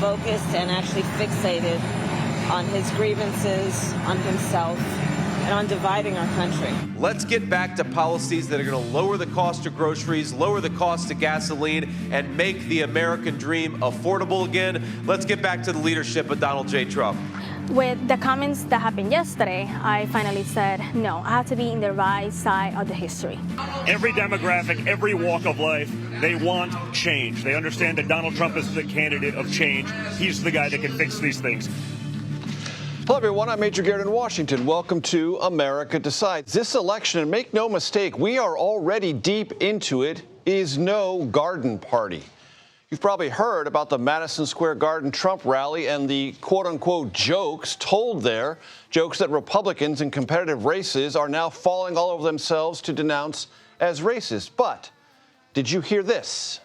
focused and actually fixated on his grievances, on himself, and on dividing our country. Let's get back to policies that are going to lower the cost of groceries, lower the cost of gasoline, and make the American dream affordable again. Let's get back to the leadership of Donald J. Trump. With the comments that happened yesterday, I finally said, no, I have to be in the right side of the history. Every demographic, every walk of life, they want change. They understand that Donald Trump is the candidate of change. He's the guy that can fix these things. Hello, everyone. I'm Major Garrett in Washington. Welcome to America Decides. This election, and make no mistake, we are already deep into it, is no garden party. You've probably heard about the Madison Square Garden Trump rally and the quote-unquote jokes told there, jokes that Republicans in competitive races are now falling all over themselves to denounce as racist. But did you hear this?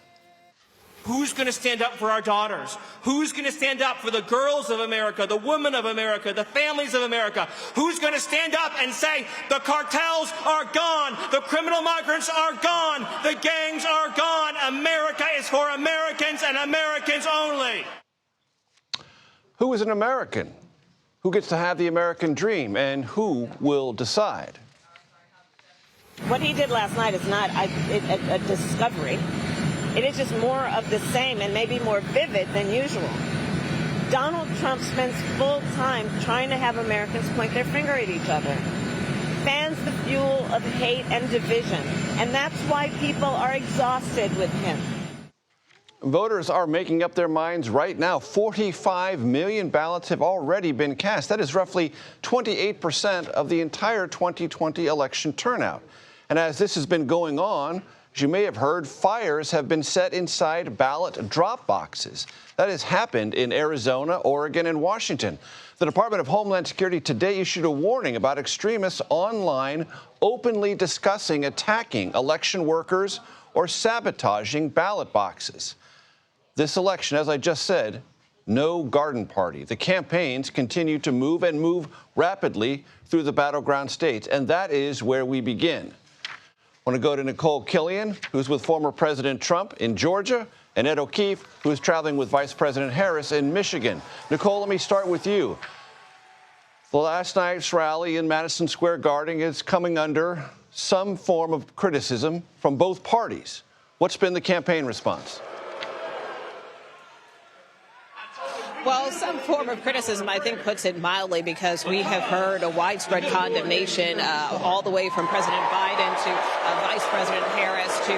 Who's going to stand up for our daughters? Who's going to stand up for the girls of America, the women of America, the families of America? Who's going to stand up and say the cartels are gone, the criminal migrants are gone, the gangs are gone, America is for Americans and Americans only? Who is an American? Who gets to have the American dream? And who will decide? What he did last night is not a discovery. It is just more of the same and maybe more vivid than usual. Donald Trump spends full time trying to have Americans point their finger at each other, fans the fuel of hate and division, and that's why people are exhausted with him. Voters are making up their minds right now. 45 million ballots have already been cast. That is roughly 28% of the entire 2020 election turnout. And as this has been going on, as you may have heard, fires have been set inside ballot drop boxes. That has happened in Arizona, Oregon, and Washington. The Department of Homeland Security today issued a warning about extremists online openly discussing attacking election workers or sabotaging ballot boxes. This election, as I just said, no garden party. The campaigns continue to move rapidly through the battleground states, and that is where we begin. I want to go to Nicole Killian, who's with former President Trump in Georgia, and Ed O'Keefe, who is traveling with Vice President Harris in Michigan. Nicole, let me start with you. The last night's rally in Madison Square Garden is coming under some form of criticism from both parties. What's been the campaign response? Well, some form of criticism, I think, puts it mildly, because we have heard a widespread condemnation all the way from President Biden to Vice President Harris to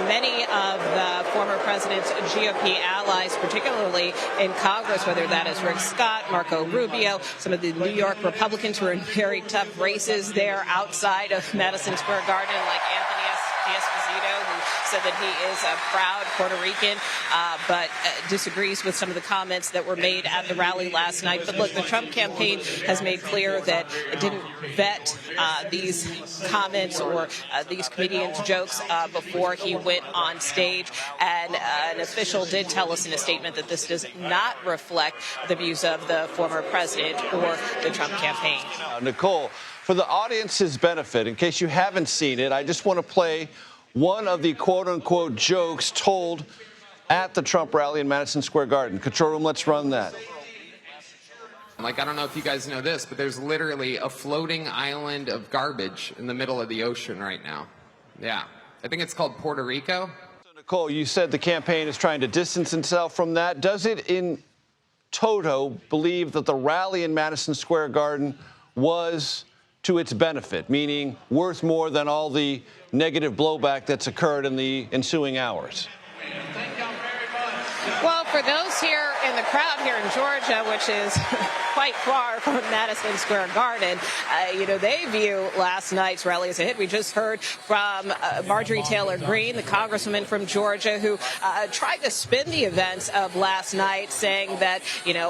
many of the former president's GOP allies, particularly in Congress, whether that is Rick Scott, Marco Rubio, some of the New York Republicans who are in very tough races there outside of Madison Square Garden, like Anthony Esposito, who said that he is a proud Puerto Rican, but disagrees with some of the comments that were made at the rally last night. But look, the Trump campaign has made clear that it didn't vet these comments or these comedians' jokes before he went on stage. And an official did tell us in a statement that this does not reflect the views of the former president or the Trump campaign. Nicole, for the audience's benefit, in case you haven't seen it, I just want to play one of the quote-unquote jokes told at the Trump rally in Madison Square Garden. Control room, let's run that. Like, I don't know if you guys know this, but there's literally a floating island of garbage in the middle of the ocean right now. Yeah. I think it's called Puerto Rico. So, Nicole, you said the campaign is trying to distance itself from that. Does it in toto believe that the rally in Madison Square Garden was to its benefit, meaning worth more than all the negative blowback that's occurred in the ensuing hours? Well, for those here in the crowd here in Georgia, which is quite far from Madison Square Garden, they view last night's rally as a hit. We just heard from Marjorie Taylor Greene, the congresswoman from Georgia, who tried to spin the events of last night, saying that,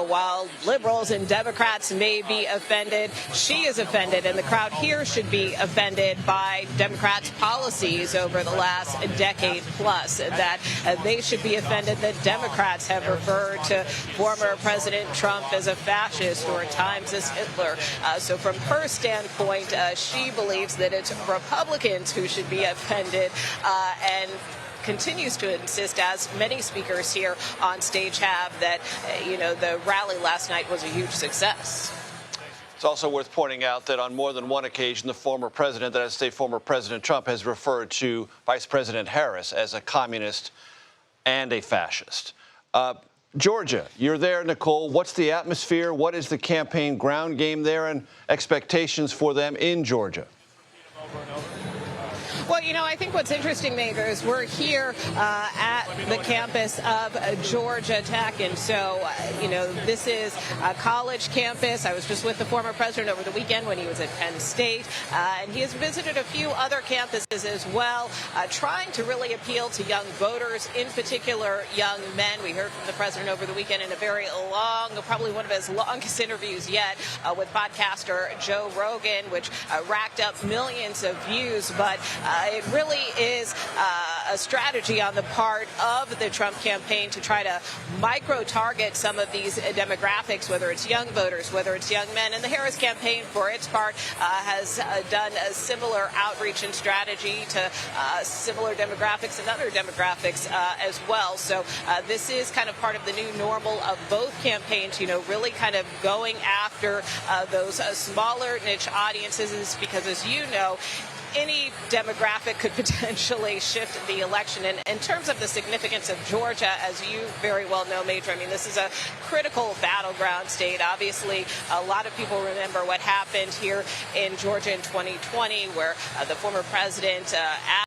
while liberals and Democrats may be offended, she is offended, and the crowd here should be offended by Democrats' policies over the last decade plus, that they should be offended that Democrats have referred to former President Trump as a fascist or at times as Hitler. So from her standpoint, she believes that it's Republicans who should be offended. And continues to insist, as many speakers here on stage have, that, the rally last night was a huge success. It's also worth pointing out that on more than one occasion, the former president, that is to say former President Trump, has referred to Vice President Harris as a communist and a fascist. Georgia, you're there, Nicole. What's the atmosphere? What is the campaign ground game there and expectations for them in Georgia? Well, I think what's interesting, Major, is we're here at the campus of Georgia Tech. And so, this is a college campus. I was just with the former president over the weekend when he was at Penn State. And he has visited a few other campuses as well, trying to really appeal to young voters, in particular young men. We heard from the president over the weekend in a very long, probably one of his longest interviews yet, with podcaster Joe Rogan, which racked up millions of views. But it really is a strategy on the part of the Trump campaign to try to micro-target some of these demographics, whether it's young voters, whether it's young men. And the Harris campaign, for its part, has done a similar outreach and strategy to similar demographics and other demographics as well. So this is kind of part of the new normal of both campaigns, really kind of going after those smaller niche audiences, because, as you know, any demographic could potentially shift the election. And in terms of the significance of Georgia, as you very well know, Major, this is a critical battleground state. Obviously, a lot of people remember what happened here in Georgia in 2020, where the former president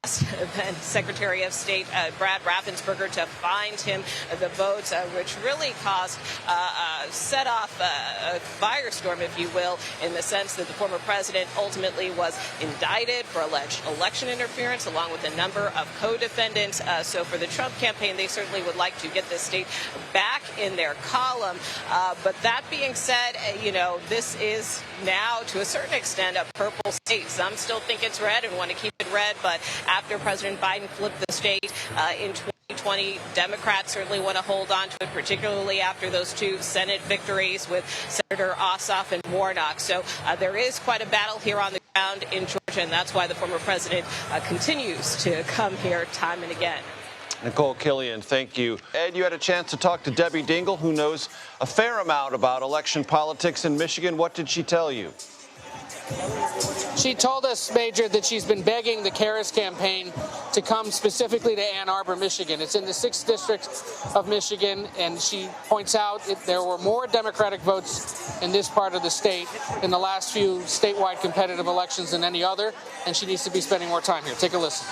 asked then Secretary of State Brad Raffensperger to find him the votes, which really set off a firestorm, if you will, in the sense that the former president ultimately was indicted for alleged election interference, along with a number of co-defendants. So for the Trump campaign, they certainly would like to get this state back in their column. But that being said, this is now, to a certain extent, a purple state. Some still think it's red and want to keep it red, but after President Biden flipped the state in 2020, Democrats certainly want to hold on to it, particularly after those two Senate victories with Senator Ossoff and Warnock. So there is quite a battle here on the ground in Georgia, and that's why the former president continues to come here time and again. Nicole Killian, thank you. Ed, you had a chance to talk to Debbie Dingell, who knows a fair amount about election politics in Michigan. What did she tell you? She told us, Major, that she's been begging the Harris campaign to come specifically to Ann Arbor, Michigan. It's in the 6th district of Michigan, and she points out there were more Democratic votes in this part of the state in the last few statewide competitive elections than any other, and she needs to be spending more time here. Take a listen.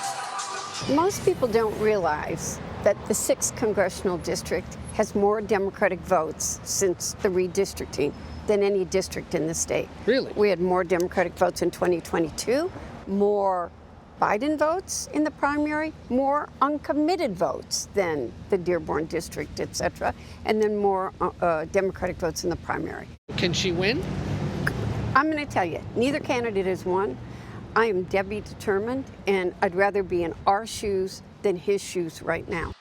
Most people don't realize that the 6th congressional district has more Democratic votes since the redistricting than any district in the state. Really? We had more Democratic votes in 2022, more Biden votes in the primary, more uncommitted votes than the Dearborn district, et cetera, and then more Democratic votes in the primary. Can she win? I'm going to tell you, neither candidate has won. I am Debbie determined, and I'd rather be in our shoes than his shoes right now.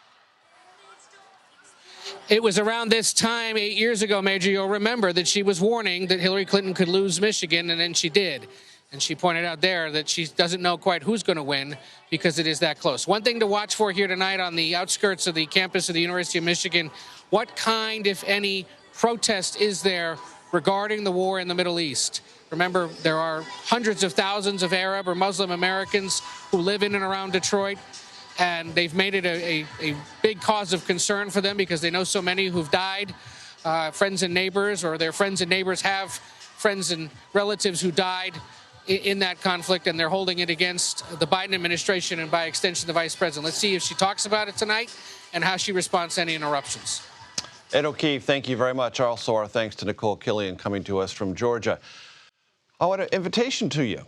It was around this time 8 years ago, Major, you'll remember that she was warning that Hillary Clinton could lose Michigan, and then she did. And she pointed out there that she doesn't know quite who's going to win because it is that close. One thing to watch for here tonight on the outskirts of the campus of the University of Michigan, what kind, if any, protest is there regarding the war in the Middle East? Remember, there are hundreds of thousands of Arab or Muslim Americans who live in and around Detroit. And they've made it a big cause of concern for them because they know so many who've died, friends and neighbors, or their friends and neighbors have friends and relatives who died in that conflict, and they're holding it against the Biden administration and, by extension, the vice president. Let's see if she talks about it tonight and how she responds to any interruptions. Ed O'Keefe, thank you very much. Also, our thanks to Nicole Killian coming to us from Georgia. I want an invitation to you.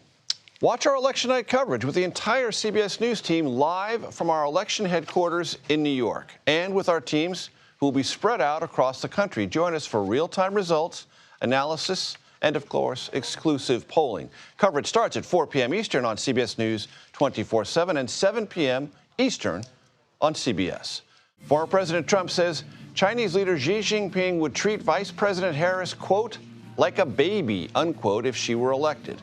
Watch our election night coverage with the entire CBS News team live from our election headquarters in New York, and with our teams who will be spread out across the country. Join us for real-time results, analysis, and, of course, exclusive polling. Coverage starts at 4 p.m. Eastern on CBS News 24/7 and 7 p.m. Eastern on CBS. Former President Trump says Chinese leader Xi Jinping would treat Vice President Harris, quote, like a baby, unquote, if she were elected.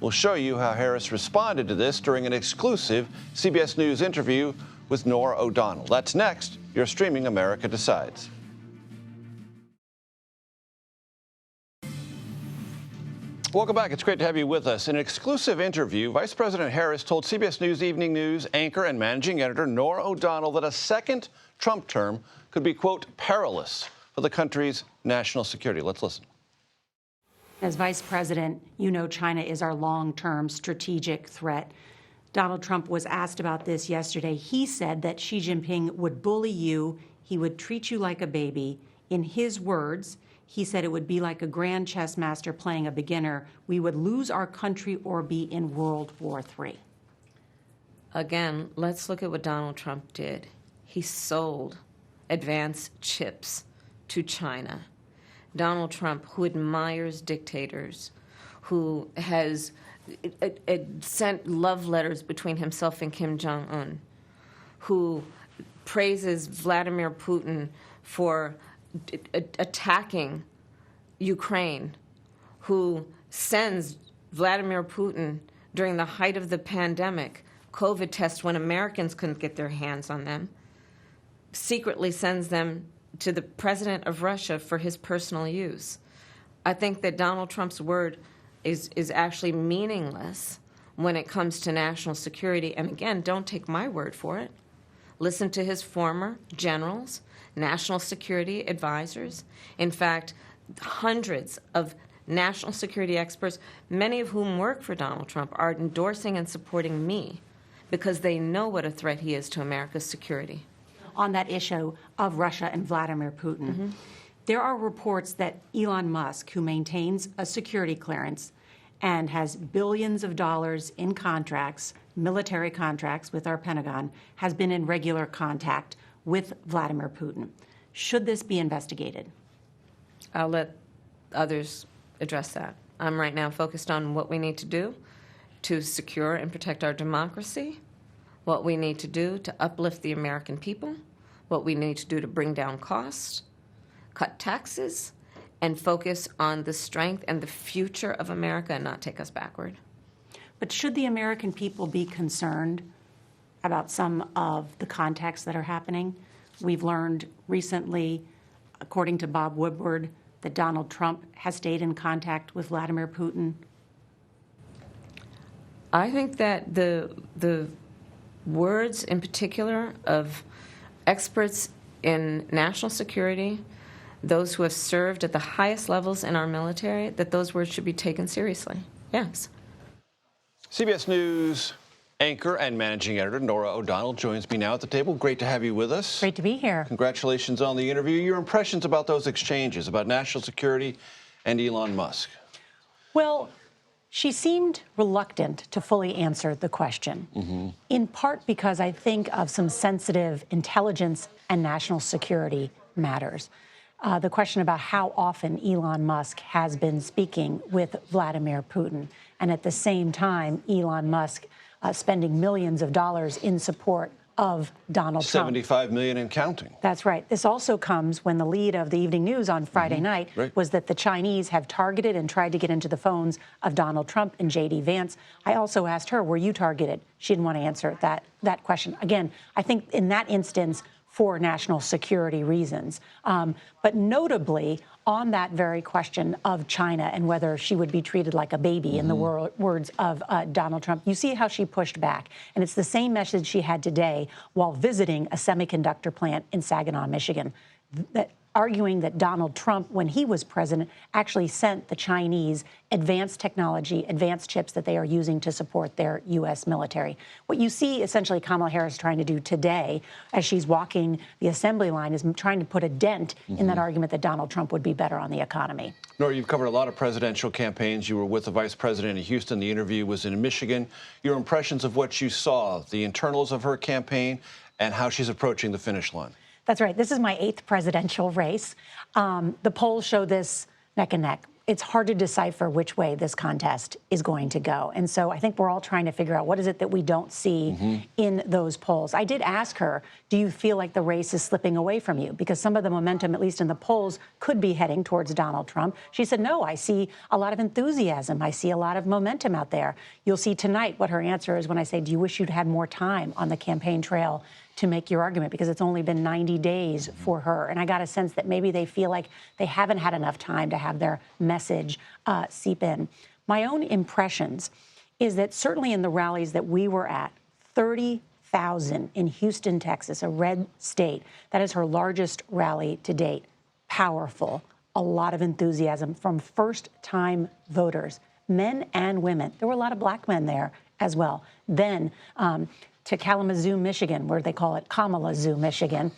We'll show you how Harris responded to this during an exclusive CBS News interview with Norah O'Donnell. That's next. You're streaming America Decides. Welcome back. It's great to have you with us. In an exclusive interview, Vice President Harris told CBS News Evening News anchor and managing editor Norah O'Donnell that a second Trump term could be, quote, perilous for the country's national security. Let's listen. As Vice President, you know China is our long-term strategic threat. Donald Trump was asked about this yesterday. He said that Xi Jinping would bully you. He would treat you like a baby. In his words, he said it would be like a grand chess master playing a beginner. We would lose our country or be in World War III. Again, let's look at what Donald Trump did. He sold advanced chips to China. Donald Trump, who admires dictators, who has sent love letters between himself and Kim Jong-un, who praises Vladimir Putin for attacking Ukraine, who sends Vladimir Putin during the height of the pandemic COVID tests when Americans couldn't get their hands on them, secretly sends them to the president of Russia for his personal use. I think that Donald Trump's word is actually meaningless when it comes to national security. And again, don't take my word for it. Listen to his former generals, national security advisors. In fact, hundreds of national security experts, many of whom work for Donald Trump, are endorsing and supporting me because they know what a threat he is to America's security. On that issue of Russia and Vladimir Putin, there are reports that Elon Musk, who maintains a security clearance and has billions of dollars in contracts, military contracts with our Pentagon, has been in regular contact with Vladimir Putin. Should this be investigated? I'll let others address that. I'm right now focused on what we need to do to secure and protect our democracy, what we need to do to uplift the American people, what we need to do to bring down costs, cut taxes, and focus on the strength and the future of America and not take us backward. But should the American people be concerned about some of the contacts that are happening? We've learned recently, according to Bob Woodward, that Donald Trump has stayed in contact with Vladimir Putin. I think that the words in particular of experts in national security, those who have served at the highest levels in our military, that those words should be taken seriously. Yes. CBS News anchor and managing editor Norah O'Donnell joins me now at the table. Great to have you with us. Great to be here. Congratulations on the interview. Your impressions about those exchanges, about national security and Elon Musk? Well, she seemed reluctant to fully answer the question, in part because I think of some sensitive intelligence and national security matters. The question about how often Elon Musk has been speaking with Vladimir Putin, and at the same time, Elon Musk spending millions of dollars in support of Donald Trump. 75 million and counting. That's right. This also comes when the lead of the Evening News on Friday night was that the Chinese have targeted and tried to get into the phones of Donald Trump and J.D. Vance. I also asked her, were you targeted? She didn't want to answer that question. Again, I think in that instance, for national security reasons. But notably, on that very question of China and whether she would be treated like a baby, in the words of Donald Trump, you see how she pushed back. And it's the same message she had today while visiting a semiconductor plant in Saginaw, Michigan, arguing that Donald Trump, when he was president, actually sent the Chinese advanced technology, advanced chips that they are using to support their U.S. military. What you see essentially Kamala Harris trying to do today as she's walking the assembly line is trying to put a dent in that argument that Donald Trump would be better on the economy. Norah, you've covered a lot of presidential campaigns. You were with the vice president in Houston. The interview was in Michigan. Your impressions of what you saw, the internals of her campaign, and how she's approaching the finish line. That's right. This is my 8th presidential race. The polls show this neck and neck. It's hard to decipher which way this contest is going to go. And so I think we're all trying to figure out what is it that we don't see in those polls. I did ask her, do you feel like the race is slipping away from you? Because some of the momentum, at least in the polls, could be heading towards Donald Trump. She said, no, I see a lot of enthusiasm. I see a lot of momentum out there. You'll see tonight what her answer is when I say, do you wish you'd had more time on the campaign trail to make your argument, because it's only been 90 days for her. And I got a sense that maybe they feel like they haven't had enough time to have their message seep in. My own impressions is that certainly in the rallies that we were at, 30,000 in Houston, Texas, a red state, that is her largest rally to date. Powerful, a lot of enthusiasm from first-time voters, men and women. There were a lot of black men there as well. Then to Kalamazoo, Michigan, where they call it Kamala-zoo, Michigan,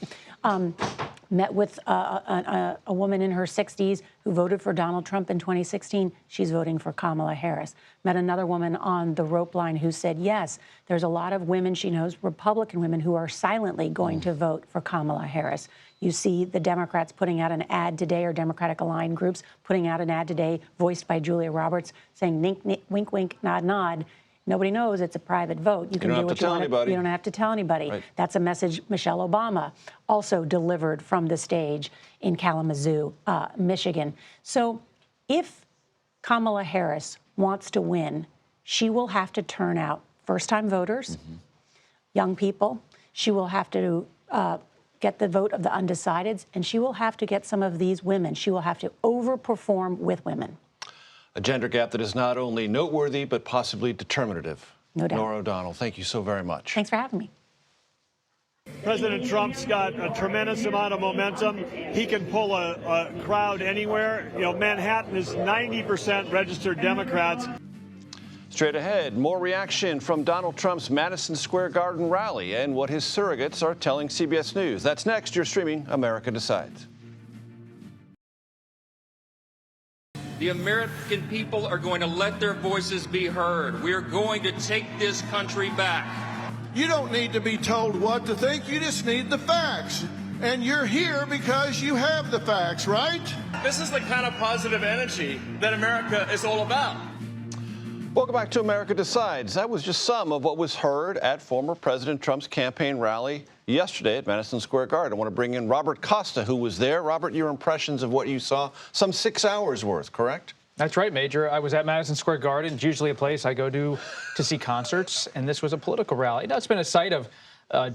met with a woman in her 60s who voted for Donald Trump in 2016. She's voting for Kamala Harris. Met another woman on the rope line who said, yes, there's a lot of women she knows, Republican women, who are silently going to vote for Kamala Harris. You see the Democrats putting out an ad today, or Democratic aligned groups putting out an ad today, voiced by Julia Roberts, saying, wink, wink, nod, nod. Nobody knows it's a private vote. You can do what you want. You don't have to tell anybody. Right. That's a message Michelle Obama also delivered from the stage in Kalamazoo, Michigan. So if Kamala Harris wants to win, she will have to turn out first-time voters, young people. She will have to get the vote of the undecideds, and she will have to get some of these women. She will have to overperform with women. A gender gap that is not only noteworthy, but possibly determinative. No doubt. Norah O'Donnell, thank you so very much. Thanks for having me. President Trump's got a tremendous amount of momentum. He can pull a crowd anywhere. You know, Manhattan is 90% registered Democrats. Straight ahead, more reaction from Donald Trump's Madison Square Garden rally and what his surrogates are telling CBS News. That's next. You're streaming America Decides. The American people are going to let their voices be heard. We are going to take this country back. You don't need to be told what to think. You just need the facts. And you're here because you have the facts, right? This is the kind of positive energy that America is all about. Welcome back to America Decides. That was just some of what was heard at former President Trump's campaign rally yesterday at Madison Square Garden. I want to bring in Robert Costa, who was there. Robert, your impressions of what you saw, some 6 hours worth, correct? That's right, Major. I was at Madison Square Garden. It's usually a place I go to see concerts, and this was a political rally. Now, it's been a site of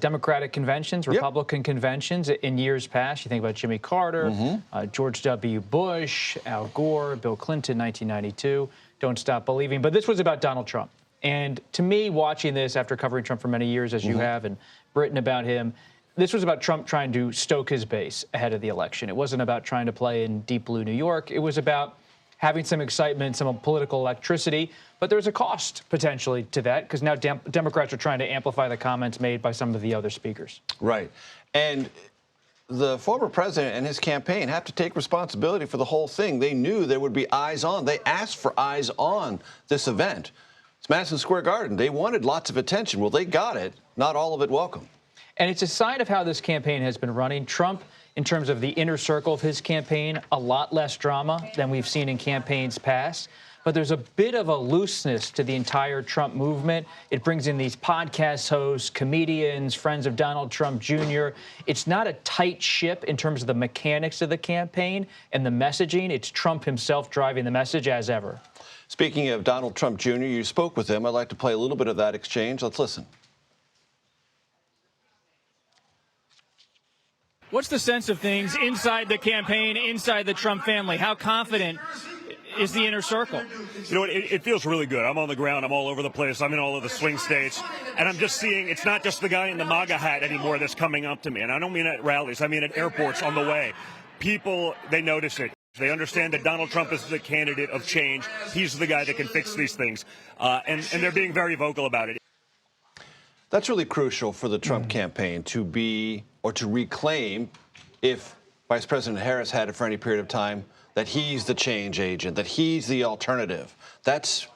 Democratic conventions, Republican conventions in years past. You think about Jimmy Carter, George W. Bush, Al Gore, Bill Clinton, 1992. Don't stop believing. But this was about Donald Trump. And to me, watching this after covering Trump for many years, as you have, and written about him, this was about Trump trying to stoke his base ahead of the election. It wasn't about trying to play in deep blue New York. It was about having some excitement, some political electricity. But there's a cost, potentially, to that, because now Democrats are trying to amplify the comments made by some of the other speakers. Right. And the former president and his campaign have to take responsibility for the whole thing. They knew there would be eyes on. They asked for eyes on this event. It's Madison Square Garden. They wanted lots of attention. Well, they got it. Not all of it welcome. And it's a sign of how this campaign has been running. Trump, in terms of the inner circle of his campaign, a lot less drama than we've seen in campaigns past. But there's a bit of a looseness to the entire Trump movement. It brings in these podcast hosts, comedians, friends of Donald Trump Jr. It's not a tight ship in terms of the mechanics of the campaign and the messaging. It's Trump himself driving the message as ever. Speaking of Donald Trump Jr., you spoke with him. I'd like to play a little bit of that exchange. Let's listen. What's the sense of things inside the campaign, inside the Trump family? How confident is the inner circle? You know, it feels really good. I'm on the ground. I'm all over the place. I'm in all of the swing states. And I'm just seeing it's not just the guy in the MAGA hat anymore that's coming up to me. And I don't mean at rallies. I mean at airports on the way. People, they notice it. They understand that Donald Trump is the candidate of change. He's the guy that can fix these things. And they're being very vocal about it. That's really crucial for the Trump campaign to be, or to reclaim, if Vice President Harris had it for any period of time, that he's the change agent, that he's the alternative. That's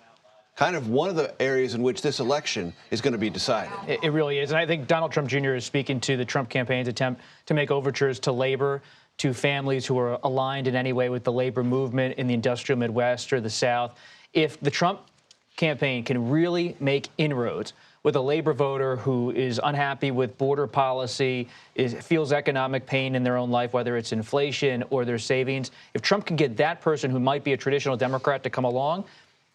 kind of one of the areas in which this election is going to be decided. It really is. And I think Donald Trump Jr. is speaking to the Trump campaign's attempt to make overtures to labor, to families who are aligned in any way with the labor movement in the industrial Midwest or the South. If the Trump campaign can really make inroads with a labor voter who is unhappy with border policy, feels economic pain in their own life, whether it's inflation or their savings, if Trump can get that person who might be a traditional Democrat to come along,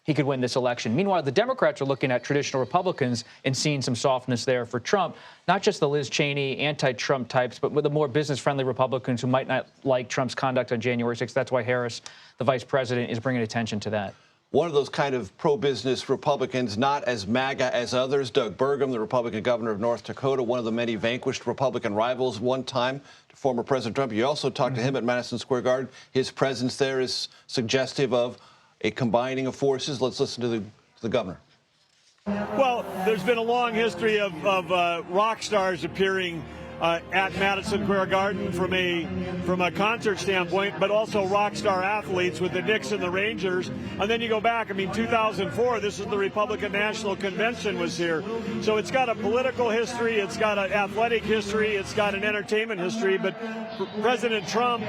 he could win this election. Meanwhile, the Democrats are looking at traditional Republicans and seeing some softness there for Trump, not just the Liz Cheney anti-Trump types, but with the more business-friendly Republicans who might not like Trump's conduct on January 6th. That's why Harris, the vice president, is bringing attention to that. One of those kind of pro-business Republicans, not as MAGA as others, Doug Burgum, the Republican governor of North Dakota, one of the many vanquished Republican rivals one time to former President Trump. You also talked to him at Madison Square Garden. His presence there is suggestive of a combining of forces. Let's listen to the governor. Well, there's been a long history of rock stars appearing at Madison Square Garden from a concert standpoint, but also rock star athletes with the Knicks and the Rangers. And then you go back, 2004, this is the Republican National Convention was here. So it's got a political history, it's got an athletic history, it's got an entertainment history, but President Trump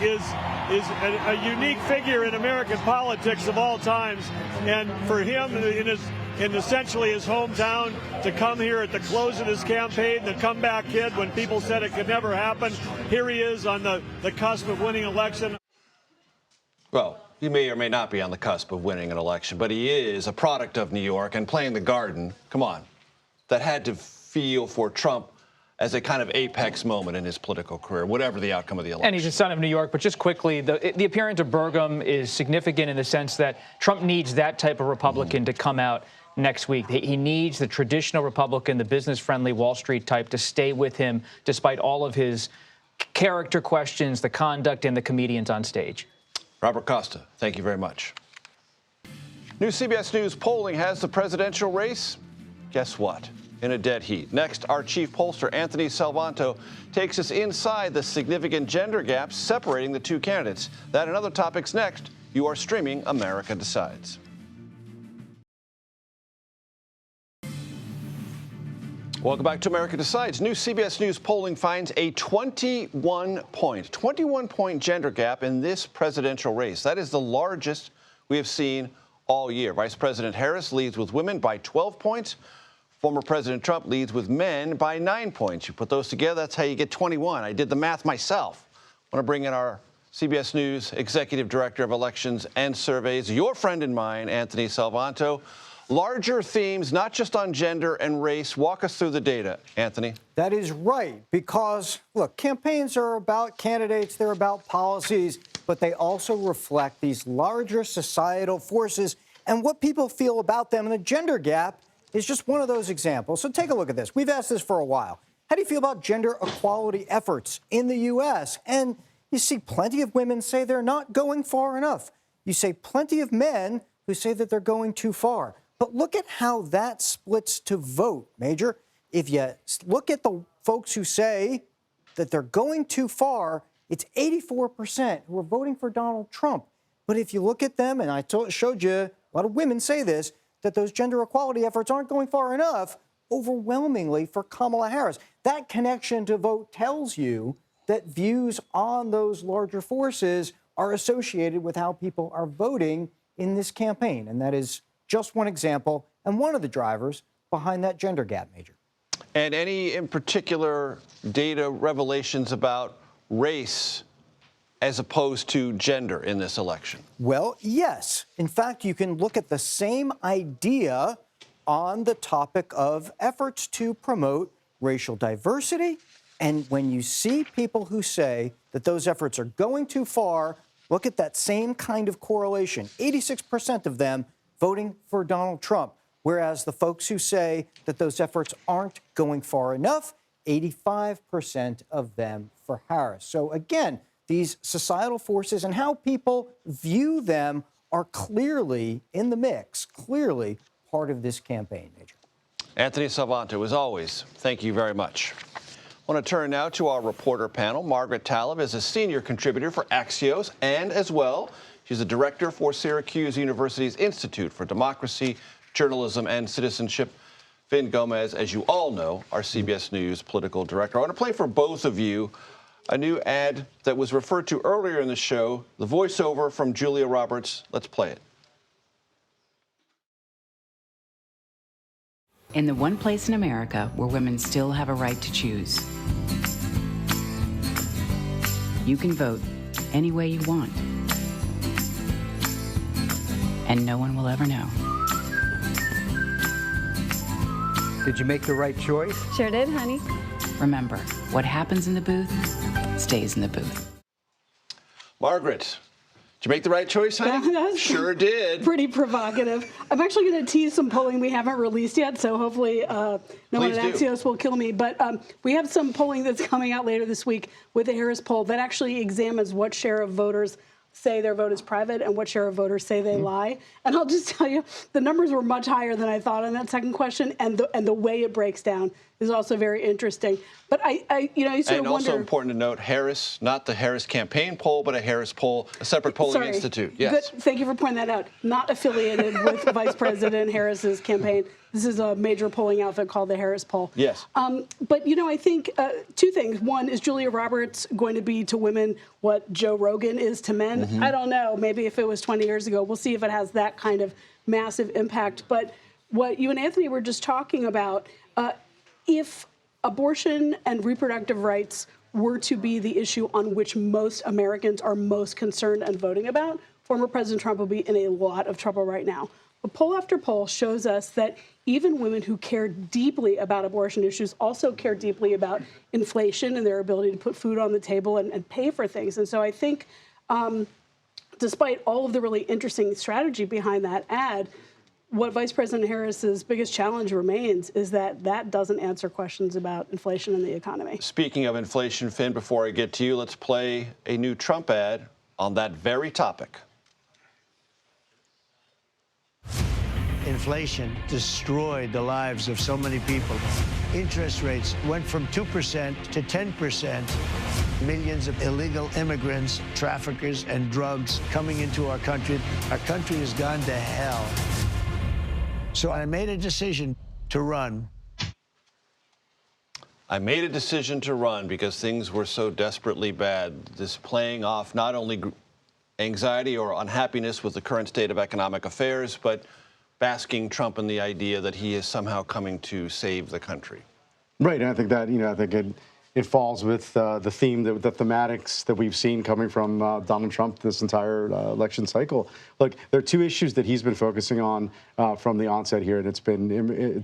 is a unique figure in American politics of all times. And for him, in essentially his hometown, to come here at the close of his campaign, the comeback kid when people said it could never happen. Here he is on the cusp of winning election. Well, he may or may not be on the cusp of winning an election, but he is a product of New York and playing the Garden. Come on. That had to feel for Trump as a kind of apex moment in his political career, whatever the outcome of the election. And he's a son of New York, but just quickly, the appearance of Burgum is significant in the sense that Trump needs that type of Republican to come out next week. He needs the traditional Republican, the business-friendly Wall Street type to stay with him despite all of his character questions, the conduct, and the comedians on stage. Robert Costa, thank you very much. New CBS News polling has the presidential race. Guess what? In a dead heat. Next, our chief pollster, Anthony Salvanto, takes us inside the significant gender gaps separating the two candidates. That and other topics next. You are streaming America Decides. Welcome back to America Decides. New CBS News polling finds a 21-point gender gap in this presidential race. That is the largest we have seen all year. Vice President Harris leads with women by 12 points. Former President Trump leads with men by 9 points. You put those together, that's how you get 21. I did the math myself. I want to bring in our CBS News Executive Director of Elections and Surveys, your friend and mine, Anthony Salvanto. Larger themes, not just on gender and race. Walk us through the data, Anthony. That is right, because, look, campaigns are about candidates, they're about policies, but they also reflect these larger societal forces and what people feel about them. And the gender gap is just one of those examples. So take a look at this. We've asked this for a while. How do you feel about gender equality efforts in the U.S.? And you see plenty of women say they're not going far enough. You say plenty of men who say that they're going too far. But look at how that splits to vote, Major. If you look at the folks who say that they're going too far, it's 84% who are voting for Donald Trump. But if you look at them, and I showed you, a lot of women say this, that those gender equality efforts aren't going far enough, overwhelmingly for Kamala Harris. That connection to vote tells you that views on those larger forces are associated with how people are voting in this campaign. And that is just one example and one of the drivers behind that gender gap, Major. And any in particular data revelations about race as opposed to gender in this election? Well, yes. In fact, you can look at the same idea on the topic of efforts to promote racial diversity. And when you see people who say that those efforts are going too far, look at that same kind of correlation. 86% of them voting for Donald Trump, whereas the folks who say that those efforts aren't going far enough, 85% of them for Harris. So again, these societal forces and how people view them are clearly in the mix, clearly part of this campaign, Major. Anthony Salvanto, as always, thank you very much. I want to turn now to our reporter panel. Margaret Talib is a senior contributor for Axios, and as well, she's a director for Syracuse University's Institute for Democracy, Journalism, and Citizenship. Vin Gomez, as you all know, our CBS News political director. I want to play for both of you a new ad that was referred to earlier in the show, the voiceover from Julia Roberts. Let's play it. In the one place in America where women still have a right to choose, you can vote any way you want. and no one will ever know. Did you make the right choice? Sure did, honey. Remember, what happens in the booth stays in the booth. Margaret, did you make the right choice, honey? Sure did. Pretty provocative. I'm actually going to tease some polling we haven't released yet, so hopefully no one at Axios will kill me. But we have some polling that's coming out later this week with the Harris poll that actually examines what share of voters say their vote is private and what share of voters say they lie. And I'll just tell you, the numbers were much higher than I thought on that second question, and the way it breaks down is also very interesting. But I sort of wonder. And also important to note, Harris, not the Harris campaign poll, but a Harris poll, a separate polling institute. Yes. Thank you for pointing that out. Not affiliated with Vice President Harris's campaign. This is a major polling outfit called the Harris poll. Yes. But, I think two things. One, is Julia Roberts going to be to women what Joe Rogan is to men? I don't know. Maybe if it was 20 years ago. We'll see if it has that kind of massive impact. But what you and Anthony were just talking about, if abortion and reproductive rights were to be the issue on which most Americans are most concerned and voting about, former President Trump would be in a lot of trouble right now. But poll after poll shows us that even women who care deeply about abortion issues also care deeply about inflation and their ability to put food on the table and pay for things. And so I think despite all of the really interesting strategy behind that ad, what Vice President Harris's biggest challenge remains is that doesn't answer questions about inflation and the economy. Speaking of inflation, Finn, before I get to you, let's play a new Trump ad on that very topic. Inflation destroyed the lives of so many people. Interest rates went from 2% to 10%. Millions of illegal immigrants, traffickers, and drugs coming into our country. Our country has gone to hell. So I made a decision to run. I made a decision to run because things were so desperately bad. This playing off not only anxiety or unhappiness with the current state of economic affairs, but basking Trump in the idea that he is somehow coming to save the country. Right, and I think that, I think it falls with the theme, the thematics that we've seen coming from Donald Trump this entire election cycle. Look, there are two issues that he's been focusing on from the onset here, and it's been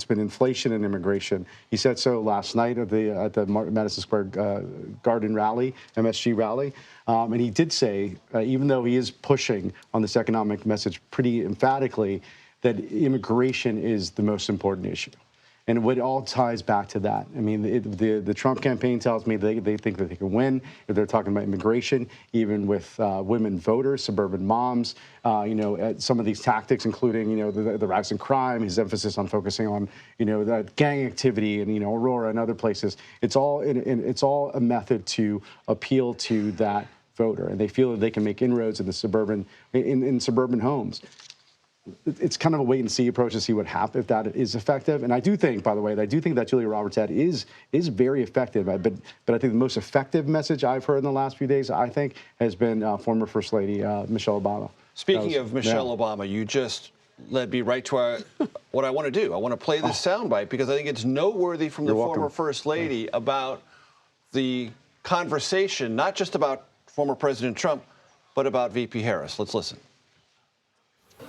inflation and immigration. He said so last night at the Madison Square Garden rally, MSG rally, and he did say, even though he is pushing on this economic message pretty emphatically, that immigration is the most important issue. And it all ties back to that. I mean, the Trump campaign tells me they think that they can win if they're talking about immigration, even with women voters, suburban moms, some of these tactics, including, the rise in crime, his emphasis on focusing on, the gang activity and, Aurora and other places. It's all a method to appeal to that voter. And they feel that they can make inroads in the suburban homes. It's kind of a wait-and-see approach to see what happens, if that is effective. And I do think, by the way, that Julia Roberts ad is very effective. But I think the most effective message I've heard in the last few days, I think, has been former First Lady Michelle Obama. Speaking of Michelle Obama, you just led me right to what I want to do. I want to play this soundbite because I think it's noteworthy from the former First Lady about the conversation, not just about former President Trump, but about VP Harris. Let's listen.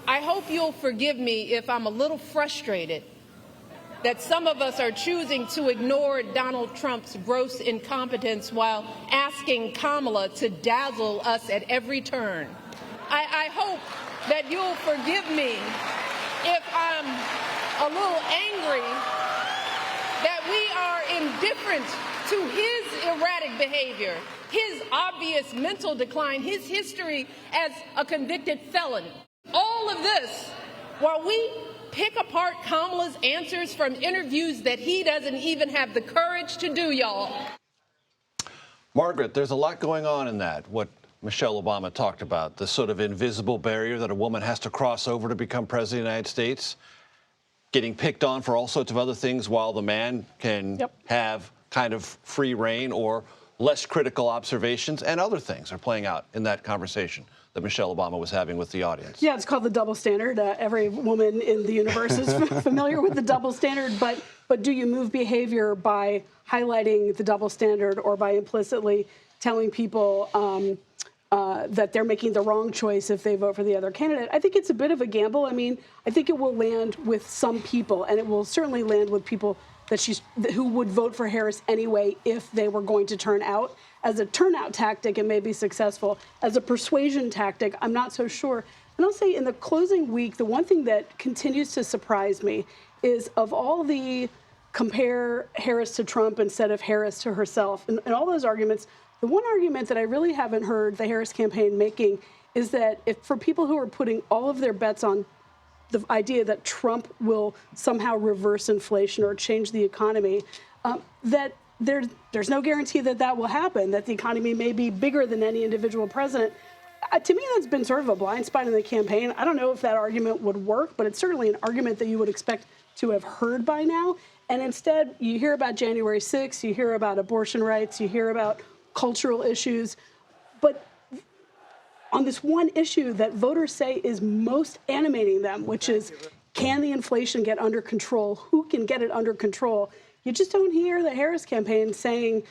I hope you'll forgive me if I'm a little frustrated that some of us are choosing to ignore Donald Trump's gross incompetence while asking Kamala to dazzle us at every turn. I hope that you'll forgive me if I'm a little angry that we are indifferent to his erratic behavior, his obvious mental decline, his history as a convicted felon. All of this while we pick apart Kamala's answers from interviews that he doesn't even have the courage to do, y'all. Margaret, there's a lot going on in that, what Michelle Obama talked about, the sort of invisible barrier that a woman has to cross over to become president of the United States, getting picked on for all sorts of other things while the man can have kind of free reign or less critical observations, and other things are playing out in that conversation that Michelle Obama was having with the audience. Yeah, it's called the double standard. Every woman in the universe is familiar with the double standard, but do you move behavior by highlighting the double standard or by implicitly telling people that they're making the wrong choice if they vote for the other candidate. I think it's a bit of a gamble. I mean, I think it will land with some people, and it will certainly land with people who would vote for Harris anyway if they were going to turn out. As a turnout tactic, it may be successful. As a persuasion tactic, I'm not so sure. And I'll say in the closing week, the one thing that continues to surprise me is of all the compare Harris to Trump instead of Harris to herself, and all those arguments, the one argument that I really haven't heard the Harris campaign making is that if for people who are putting all of their bets on the idea that Trump will somehow reverse inflation or change the economy, that there's no guarantee that that will happen, that the economy may be bigger than any individual president. To me, that's been sort of a blind spot in the campaign. I don't know if that argument would work, but it's certainly an argument that you would expect to have heard by now. And instead, you hear about January 6th, you hear about abortion rights, you hear about cultural issues. But on this one issue that voters say is most animating them, which is, can the inflation get under control? Who can get it under control? You just don't hear the Harris campaign saying,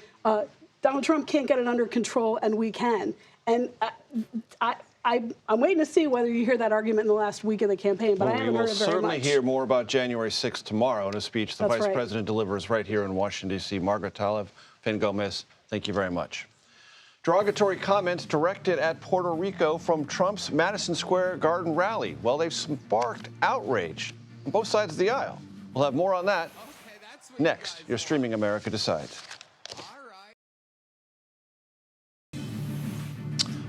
Donald Trump can't get it under control and we can. And I'm waiting to see whether you hear that argument in the last week of the campaign, but I haven't heard it very much. We will certainly hear more about January 6th tomorrow in a speech the Vice President delivers right here in Washington, D.C. Margaret Talev, Finn Gomez, thank you very much. Derogatory comments directed at Puerto Rico from Trump's Madison Square Garden rally. Well, they've sparked outrage on both sides of the aisle. We'll have more on that next. You're streaming America Decides.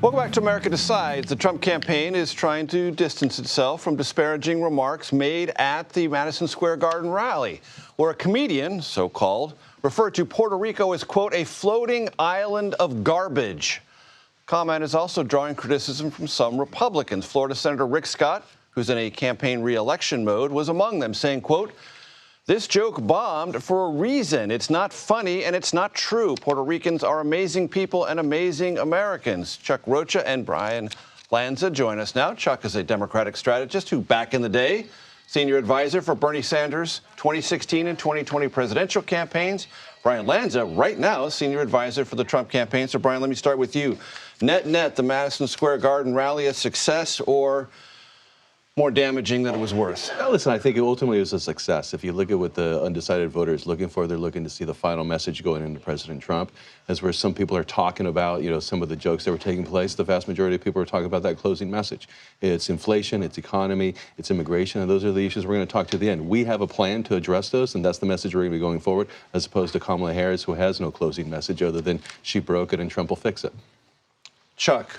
Welcome back to America Decides. The Trump campaign is trying to distance itself from disparaging remarks made at the Madison Square Garden rally, where a comedian, so-called, referred to Puerto Rico as, quote, a floating island of garbage. Comment is also drawing criticism from some Republicans. Florida Senator Rick Scott, who's in a campaign re-election mode, was among them, saying, quote, this joke bombed for a reason. It's not funny and it's not true. Puerto Ricans are amazing people and amazing Americans. Chuck Rocha and Brian Lanza join us now. Chuck is a Democratic strategist who, back in the day, senior advisor for Bernie Sanders' 2016 and 2020 presidential campaigns. Brian Lanza, right now, senior advisor for the Trump campaign. So, Brian, let me start with you. Net, the Madison Square Garden rally a success or more damaging than it was worth? Well, listen, I think ultimately it was a success. If you look at what the undecided voter is looking for, they're looking to see the final message going into President Trump. As where some people are talking about, some of the jokes that were taking place, the vast majority of people are talking about that closing message. It's inflation, it's economy, it's immigration, and those are the issues we're going to talk to at the end. We have a plan to address those, and that's the message we're going to be going forward, as opposed to Kamala Harris, who has no closing message other than she broke it and Trump will fix it. Chuck.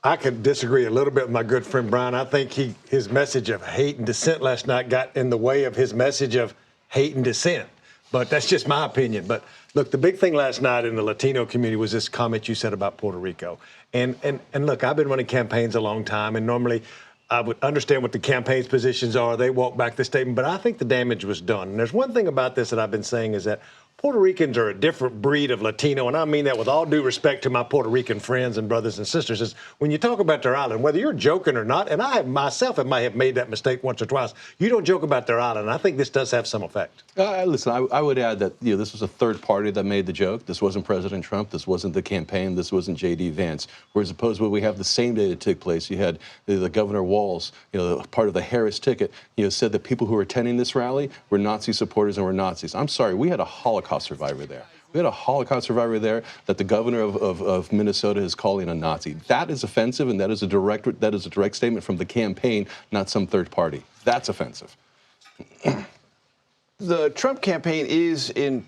I could disagree a little bit with my good friend Brian. I think his message of hate and dissent last night got in the way of his message of hate and dissent. But that's just my opinion. But look, the big thing last night in the Latino community was this comment you said about Puerto Rico. And look, I've been running campaigns a long time, and normally I would understand what the campaign's positions are. They walk back the statement, but I think the damage was done. And there's one thing about this that I've been saying is that Puerto Ricans are a different breed of Latino, and I mean that with all due respect to my Puerto Rican friends and brothers and sisters, is when you talk about their island, whether you're joking or not, and I myself might have made that mistake once or twice, you don't joke about their island, and I think this does have some effect. Listen, I would add that this was a third party that made the joke. This wasn't President Trump. This wasn't the campaign. This wasn't J.D. Vance. Whereas opposed to we have the same day that took place, you had the Governor Walz, part of the Harris ticket, said that people who were attending this rally were Nazi supporters and were Nazis. I'm sorry, we had a Holocaust survivor there. We had a Holocaust survivor there that the governor of Minnesota is calling a Nazi. That is offensive, and that is a direct statement from the campaign, not some third party. That's offensive. The Trump campaign is in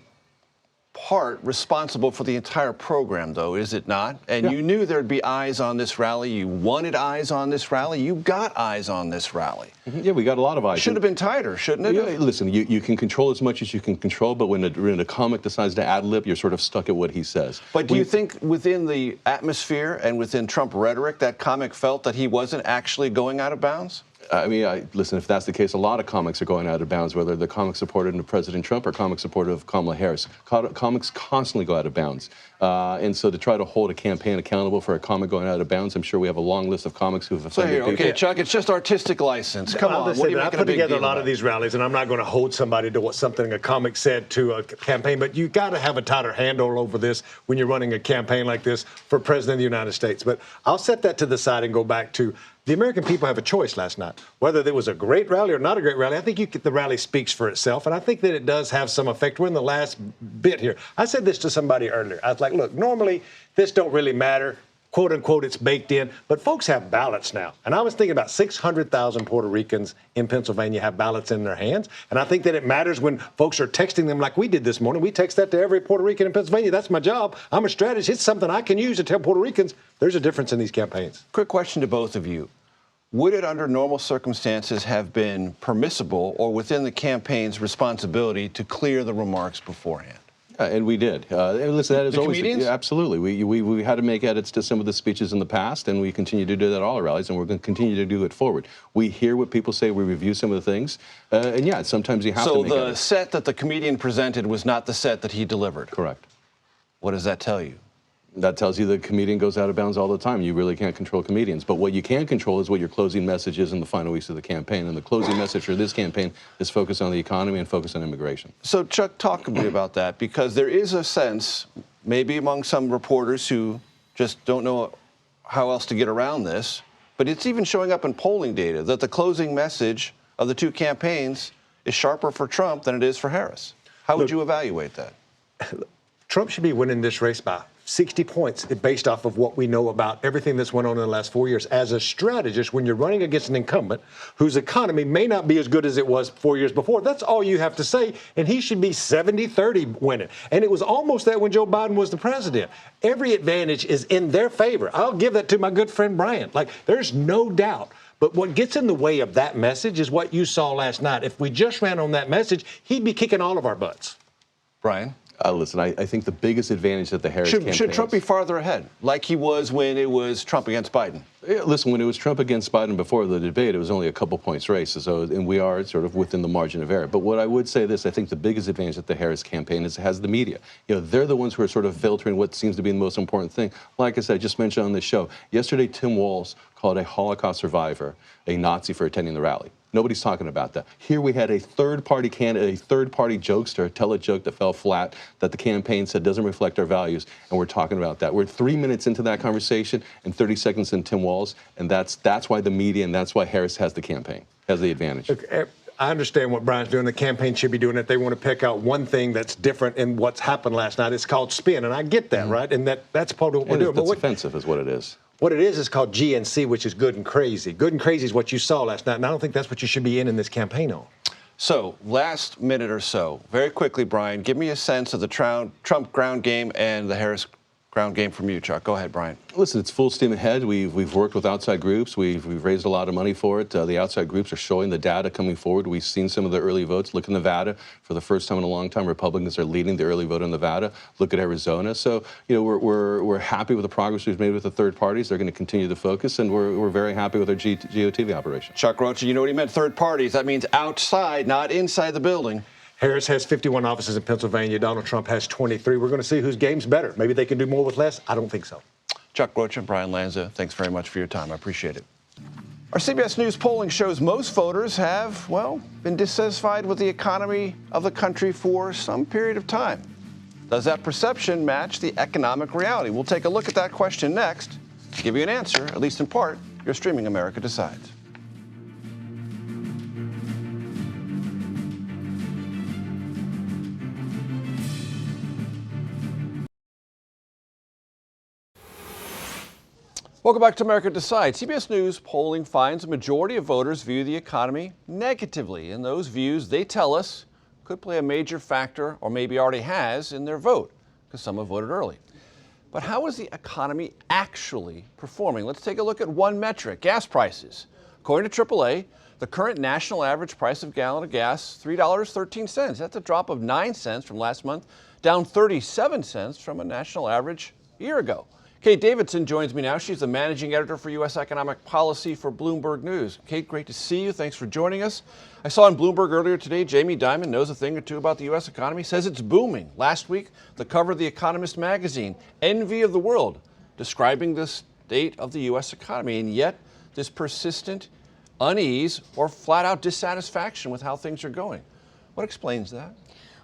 part responsible for the entire program, though, is it not? And you knew there'd be eyes on this rally. You wanted eyes on this rally. You got eyes on this rally. Yeah, we got a lot of eyes. Should have been tighter, shouldn't it? Yeah, listen, you can control as much as you can control, but when a comic decides to ad-lib, you're sort of stuck at what he says. But do you think within the atmosphere and within Trump rhetoric, that comic felt that he wasn't actually going out of bounds? I mean, listen, if that's the case, a lot of comics are going out of bounds, whether they're comics supported of President Trump or comics supportive of Kamala Harris. Comics constantly go out of bounds. And so to try to hold a campaign accountable for a comic going out of bounds, I'm sure we have a long list of comics who have offended people. Okay, Chuck, it's just artistic license. Come on, what are you I making put a big together a deal lot about? of these rallies, and I'm not going to hold somebody to what something a comic said to a campaign, but you got to have a tighter handle over this when you're running a campaign like this for President of the United States. But I'll set that to the side and go back to the American people have a choice last night. Whether there was a great rally or not a great rally, I think the rally speaks for itself, and I think that it does have some effect. We're in the last bit here. I said this to somebody earlier. I was like, look, normally this don't really matter. Quote unquote, it's baked in, but folks have ballots now. And I was thinking about 600,000 Puerto Ricans in Pennsylvania have ballots in their hands. And I think that it matters when folks are texting them like we did this morning. We text that to every Puerto Rican in Pennsylvania. That's my job. I'm a strategist. It's something I can use to tell Puerto Ricans there's a difference in these campaigns. Quick question to both of you. Would it, under normal circumstances, have been permissible or within the campaign's responsibility to clear the remarks beforehand? And we did. And listen, that is The always comedians? absolutely. We had to make edits to some of the speeches in the past, and we continue to do that at all our rallies, and we're going to continue to do it forward. We hear what people say, we review some of the things, and yeah, sometimes you have to make So the edits. set that the comedian presented was not the set that he delivered? Correct. What does that tell you? That tells you the comedian goes out of bounds all the time. You really can't control comedians. But what you can control is what your closing message is in the final weeks of the campaign. And the closing message for this campaign is focused on the economy and focused on immigration. So, Chuck, talk to me about that, because there is a sense, maybe among some reporters who just don't know how else to get around this, but it's even showing up in polling data that the closing message of the two campaigns is sharper for Trump than it is for Harris. How would you evaluate that? Trump should be winning this race by 60 points based off of what we know about everything that's went on in the last 4 years. As a strategist, when you're running against an incumbent whose economy may not be as good as it was 4 years before, that's all you have to say, and he should be 70-30 winning. And it was almost that when Joe Biden was the president. Every advantage is in their favor. I'll give that to my good friend Brian. Like, there's no doubt. But what gets in the way of that message is what you saw last night. If we just ran on that message, he'd be kicking all of our butts. Brian? Listen, I think the biggest advantage that the Harris campaign Should Trump be farther ahead, like he was when it was Trump against Biden? Listen, when it was Trump against Biden before the debate, it was only a couple points race, and we are sort of within the margin of error. But what I would say this, I think the biggest advantage that the Harris campaign has the media. You know, they're the ones who are sort of filtering what seems to be the most important thing. Like I said, I just mentioned on this show, yesterday Tim Walz called a Holocaust survivor a Nazi for attending the rally. Nobody's talking about that. Here we had a third-party candidate, a third-party jokester tell a joke that fell flat, that the campaign said doesn't reflect our values, and we're talking about that. We're 3 minutes into that conversation and 30 seconds in Tim Walz, and that's why the media and that's why Harris has the campaign, has the advantage. Look, I understand what Brian's doing. The campaign should be doing it. They want to pick out one thing that's different in what's happened last night. It's called spin, and I get that, right? And that's part of what we're doing. That's offensive is what it is. What it is called GNC, which is good and crazy. Good and crazy is what you saw last night, and I don't think that's what you should be in this campaign on. So, last minute or so, very quickly, Brian, give me a sense of the Trump ground game and the Harris ground game from you, Chuck. Go ahead, Brian. Listen, it's full steam ahead. We've worked with outside groups. We've raised a lot of money for it. The outside groups are showing the data coming forward. We've seen some of the early votes. Look in Nevada. For the first time in a long time, Republicans are leading the early vote in Nevada. Look at Arizona. So, you know, we're happy with the progress we've made with the third parties. They're going to continue to focus, and we're very happy with our GOTV operation. Chuck Rocha, you know what he meant, third parties. That means outside, not inside the building. Harris has 51 offices in Pennsylvania. Donald Trump has 23. We're going to see whose game's better. Maybe they can do more with less. I don't think so. Chuck Rocha and Brian Lanza, thanks very much for your time. I appreciate it. Our CBS News polling shows most voters have, well, been dissatisfied with the economy of the country for some period of time. Does that perception match the economic reality? We'll take a look at that question next. To give you an answer, at least in part, you're streaming America Decides. Welcome back to America Decides. CBS News polling finds a majority of voters view the economy negatively, and those views, they tell us, could play a major factor, or maybe already has, in their vote, because some have voted early. But how is the economy actually performing? Let's take a look at one metric, gas prices. According to AAA, the current national average price of a gallon of gas, $3.13. That's a drop of 9 cents from last month, down 37 cents from a national average a year ago. Kate Davidson joins me now. She's the managing editor for U.S. economic policy for Bloomberg News. Kate, great to see you. Thanks for joining us. I saw on Bloomberg earlier today, Jamie Dimon knows a thing or two about the U.S. economy, says it's booming. Last week, the cover of The Economist magazine, envy of the world, describing the state of the U.S. economy. And yet, this persistent unease or flat out dissatisfaction with how things are going. What explains that?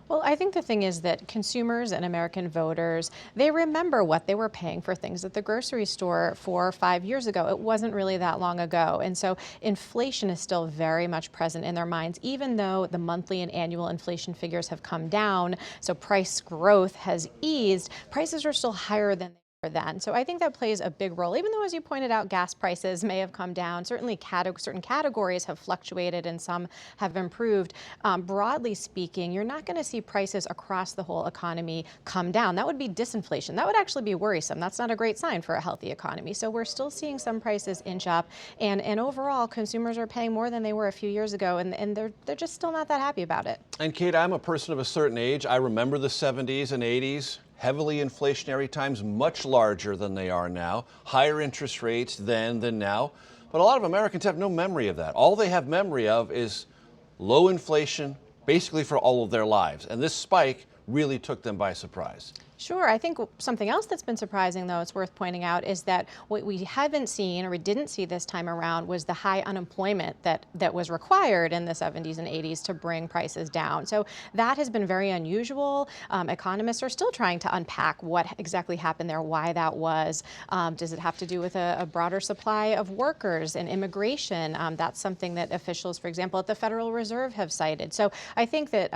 Well, I think the thing is that consumers and American voters, they remember what they were paying for things at the grocery store 4 or 5 years ago. It wasn't really that long ago. And so inflation is still very much present in their minds, even though the monthly and annual inflation figures have come down. So price growth has eased. Prices are still higher than then. So I think that plays a big role, even though, as you pointed out, gas prices may have come down. Certainly certain categories have fluctuated and some have improved. Broadly speaking, you're not going to see prices across the whole economy come down. That would be disinflation. That would actually be worrisome. That's not a great sign for a healthy economy. So we're still seeing some prices inch up. And overall, consumers are paying more than they were a few years ago, and they're just still not that happy about it. And Kate, I'm a person of a certain age. I remember the 70s and 80s. Heavily inflationary times, much larger than they are now, higher interest rates then than now. But a lot of Americans have no memory of that. All they have memory of is low inflation, basically for all of their lives. And this spike really took them by surprise. Sure. I think something else that's been surprising, though, it's worth pointing out, is that what we haven't seen, or we didn't see this time around, was the high unemployment that was required in the 70s and 80s to bring prices down. So that has been very unusual. Economists are still trying to unpack what exactly happened there, why that was. Does it have to do with a broader supply of workers and immigration? That's something that officials, for example, at the Federal Reserve have cited. So I think that,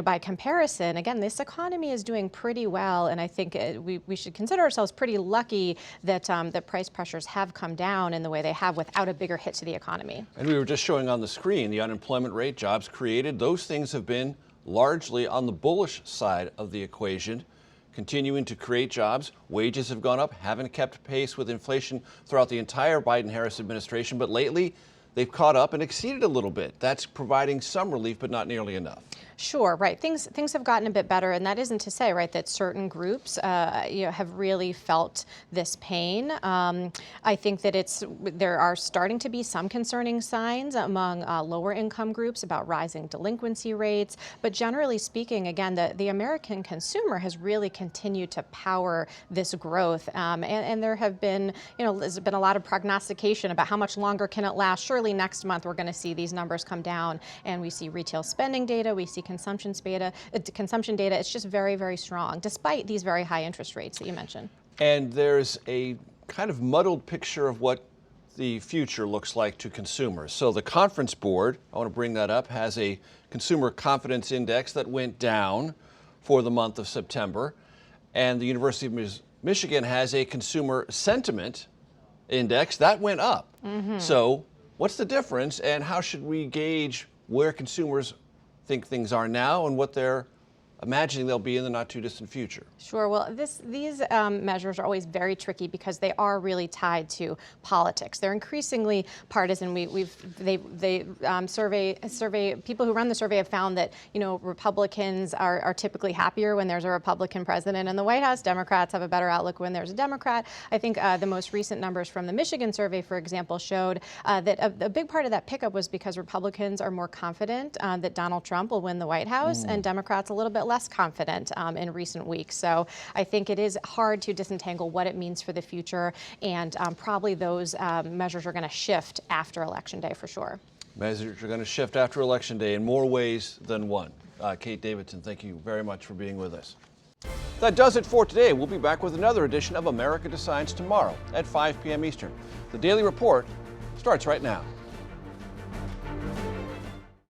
by comparison, again, this economy is doing pretty well. And I think we should consider ourselves pretty lucky that that price pressures have come down in the way they have without a bigger hit to the economy. And we were just showing on the screen the unemployment rate, jobs created. Those things have been largely on the bullish side of the equation, continuing to create jobs. Wages have gone up, haven't kept pace with inflation throughout the entire Biden-Harris administration, but lately they've caught up and exceeded a little bit. That's providing some relief, but not nearly enough. Sure, right. Things have gotten a bit better, and that isn't to say, right, that certain groups, have really felt this pain. I think that there are starting to be some concerning signs among lower income groups about rising delinquency rates. But generally speaking, again, the American consumer has really continued to power this growth, and there have been, there's been a lot of prognostication about how much longer can it last. Surely next month we're going to see these numbers come down, and we see retail spending data, we see consumption data. It's just very, very strong, despite these very high interest rates that you mentioned. And there's a kind of muddled picture of what the future looks like to consumers. So the Conference Board, I want to bring that up, has a consumer confidence index that went down for the month of September. And the University of Michigan has a consumer sentiment index that went up. Mm-hmm. So what's the difference, and how should we gauge where consumers think things are now and what they're imagining they'll be in the not too distant future? Sure. Well, these measures are always very tricky because they are really tied to politics. They're increasingly partisan. They survey people who run the survey have found that Republicans are typically happier when there's a Republican president in the White House. Democrats have a better outlook when there's a Democrat. I think the most recent numbers from the Michigan survey, for example, showed that a big part of that pickup was because Republicans are more confident that Donald Trump will win the White House, and Democrats a little bit less confident in recent weeks. So I think it is hard to disentangle what it means for the future, and probably those measures are going to shift after Election Day for sure. Measures are going to shift after Election Day in more ways than one. Kate Davidson, thank you very much for being with us. That does it for today. We'll be back with another edition of America Decides tomorrow at 5 p.m. Eastern. The Daily Report starts right now.